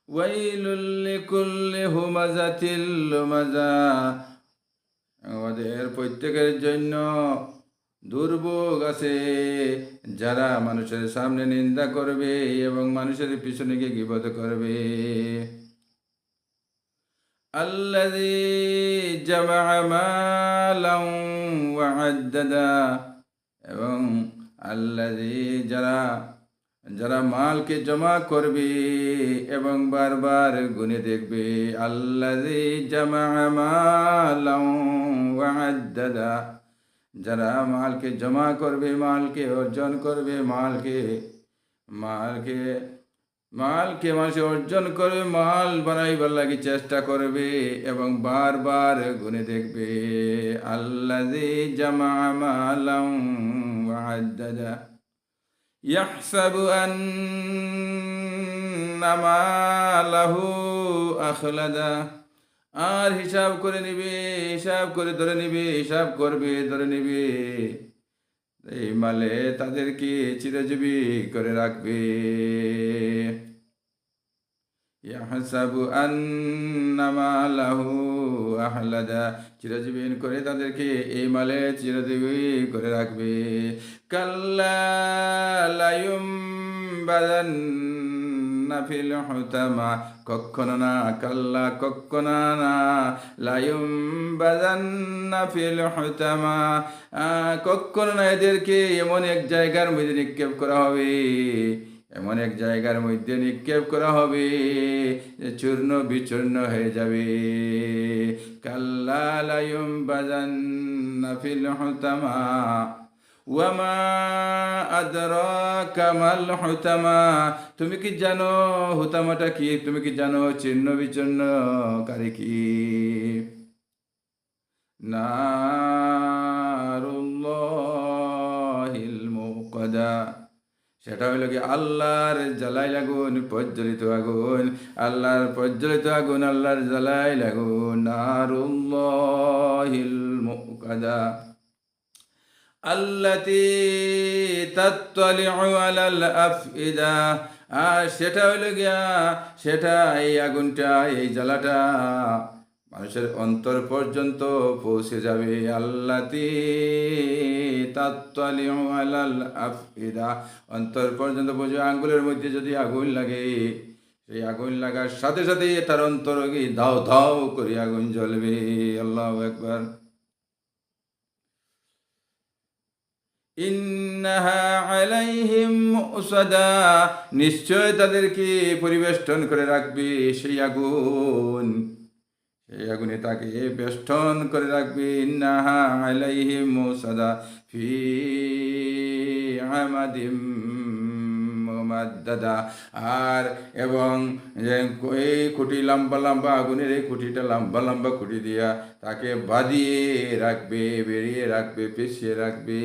ওয়াইলুল লিকুল্লি হুমাযাতিল লুমাযা, আমাদের প্রত্যেকের জন্য দুর্ভোগ আছে, যারা মানুষের সামনে নিন্দা করবে এবং মানুষের পিছনে গিয়ে গীবত করবে। আল্লাযী জামাআ মালান ওয়া আদ্দাদা, এবং আল্লাযী যারা যারা মালকে জমা করবে এবং বারবার গুনে দেখবে। আল্লাযী জামাআ মালান ওয়া আদ্দাদা, যারা মালকে জমা করবে, মালকে অর্জন করবে, মালকে মালকে মালকে মানুষে অর্জন করবে, মাল বানাইবার লাগি চেষ্টা করবে এবং বারবার গুনে দেখবে। আল্লাযী জামাআ মালান ওয়া আদ্দাদা ইয়াহসাবু আন্না মালাহু আখলাদা, আর হিসাব করে নিবে, হিসাব করে ধরে নিবে, হিসাব করবে, ধরে নিবে এই মালে তাদেরকে চিরজীবী করে রাখবে। ইয়াহসাবু আন্না মালাহু আহলাদা, চিরজীবী করে তাদেরকে এই মালে চিরজীবী করে রাখবে। কাল্লা লা ইউমবাযান্না ফিল হুতামা, কখনো না, কাল্লা কখনো না, লা ইউমবাযান্না ফিল হুতামা, কখনো না, এদেরকে এমন এক জায়গার মধ্যে নিক্ষেপ করা হবে, এমন এক জায়গার মধ্যে নিক্ষেপ করা হবে যে চূর্ণ বিচূর্ণ হয়ে যাবে। কাল্লা লা ইউমবাযান্না ফিল হুতামা ওয়া মা আদরাকা মাল হুতামা, তুমি কি জানো হুতামাটা কি? তুমি কি জানো চূর্ণ বিচূর্ণকারী কি? নারুল্লাহিল মুকাদা, সেটা হইল কি আল্লাহর জ্বালাই লাগুন, প্রজ্বলিত আগুন, আল্লাহর প্রজ্বলিত আগুন, আল্লাহর জ্বালাই লাগুন। নারুল্লাহিল মুকাদা আল্লাতী তাত্তালিউ আলাল আফইদা, আর সেটা হইল গিয়া, সেটা এই আগুনটা, এই জ্বালাটা মানুষের অন্তর পর্যন্ত পৌঁছে যাবে। আল্লাতী তাত্তালিউ আলাল আফইদা, অন্তর পর্যন্ত পৌঁছে। আঙ্গুলের মধ্যে যদি আগুন লাগে, সেই আগুন লাগার সাথে সাথে তার অন্তর ধাও ধাও করে আগুন জ্বলবে। আল্লাহু আকবার। ইন্নাহা আলাইহিম মুসাদা, নিশ্চয় তাদেরকে পরিবেষ্টন করে রাখবে সেই আগুন, সেই আগুনে তাকে বেষ্টন করে রাখবে। ইন্নাহা আলাইহিম মুসাদা ফি আমাদিম মুমাদ্দাদা, আর এবং এই খুঁটি লম্বা লম্বা, আগুনের এই খুঁটিটা লম্বা লম্বা খুঁটি দিয়া তাকে বাঁধিয়ে রাখবে, বেরিয়ে রাখবে, পেঁচিয়ে রাখবে।